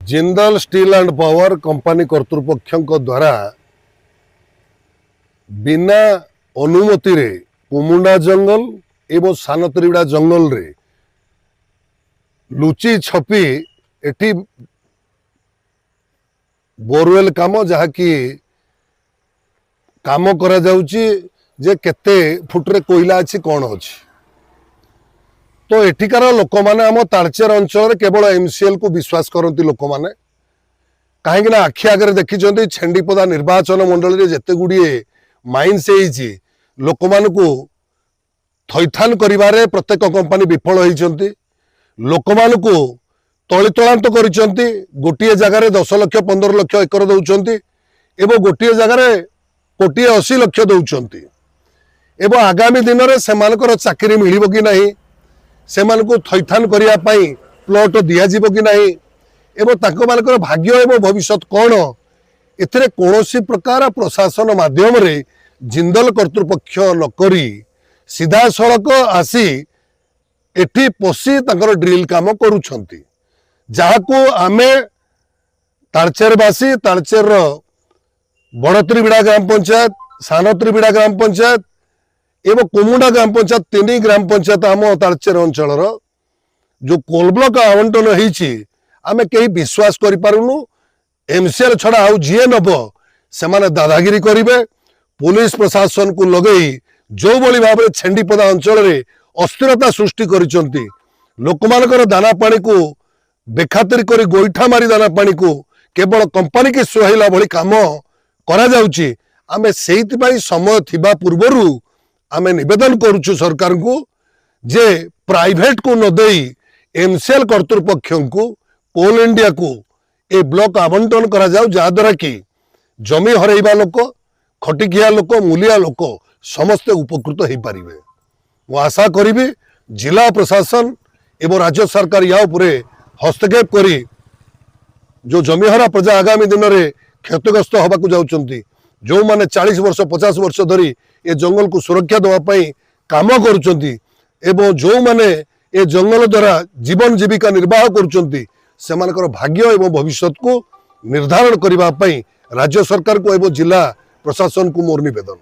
Jindal steel and power company कर्तृपक्ष द्वारा बिना अनुमति रे कुमुंडा जंगल एवं सानतरीड़ा जंगल रे लुचि छपी एटी बोरवेल काम जहा कि काम करा जाउची जे केते फुटरे कोयला अछि कोन अछि तो एठिकार लोक माने आम तालचेर अंचल केवल एमसीएल को विश्वास करती लोक माने कहीं आखि आगे देखी छेंडीपदा निर्वाचन मंडल रे जेते गुड़िए माइन्स लोक मानकु थैथान करिवारे प्रत्येक कंपनी विफल होइचंती लोक मानकु तलितलांत करिचंती गोटिए जगार 10 लाख 15 लाख एकर दउचंती एवं गोटिए जगार 1,80 लाख दउचंती एवं आगामी दिन में सेमानकर चाकरी मिलिबो कि नहीं सेमानकु थैथान करिया पई प्लॉट दिया जिवो कि नहीं एवं ताको मानकर भाग्य एवं भविष्य कौन एथिरे कोनोसी प्रकार प्रशासन माध्यम रे जिंदल कर्तृपक्ष नकरी सीधा सड़क आसी एठी पसी तांकर ड्रिल काम करूछंती जाहाको आमे तालचेरवासी तालचेर बड़त्रिबिड़ा ग्राम पंचायत सानत्रिबिड़ा ग्राम पंचायत एवं कुमुंडा ग्राम पंचायत 3 ग्राम पंचायत आम तालचेर अंचल जो कोल ब्लॉक आवंटन होईची आमे कहीं विश्वास करि पारुनु एमसीएल छड़ा आउ जीए नब से माने दादागिरी करिवे पुलिस प्रशासन को लगई जो बड़ी भाव में छेंडीपदा अंचल रे अस्थिरता सृष्टि करिसंती लोक मानकर दाना पानी को बेखातिर करी गोईठा मारी दाना पानी को केवल कंपनी के सुहाइला भली काम करा जाउची आमे सेहित पई समय थिबा पूर्वरु आमे निवेदन करूछु सरकार को जे प्राइवेट को न देई एमसीएल कर्तृपक्ष को कोल इंडिया को ए ब्लॉक आवंटन करा जाउ जा द्वारा कि जमी हरैबा लोक खटिकिया लोक मूलिया लोक समस्ते उपकृत हो पारिबे मु आशा करी जिला प्रशासन एवं राज्य सरकार या उपरे हस्तक्षेप करी जो जमीहरा प्रजा आगामी दिन में क्षतिग्रस्त होगा जाउचंती जो माने 40 वर्ष 50 वर्ष धरी ए जंगल को सुरक्षा देवाई काम करुचंती एवं जो माने ए जंगल द्वारा जीवन जीविका निर्वाह करुचंती सेमानकर भाग्य एवं भविष्य को निर्धारण करने राज्य सरकार को एवं जिला प्रशासन को मोर निवेदन।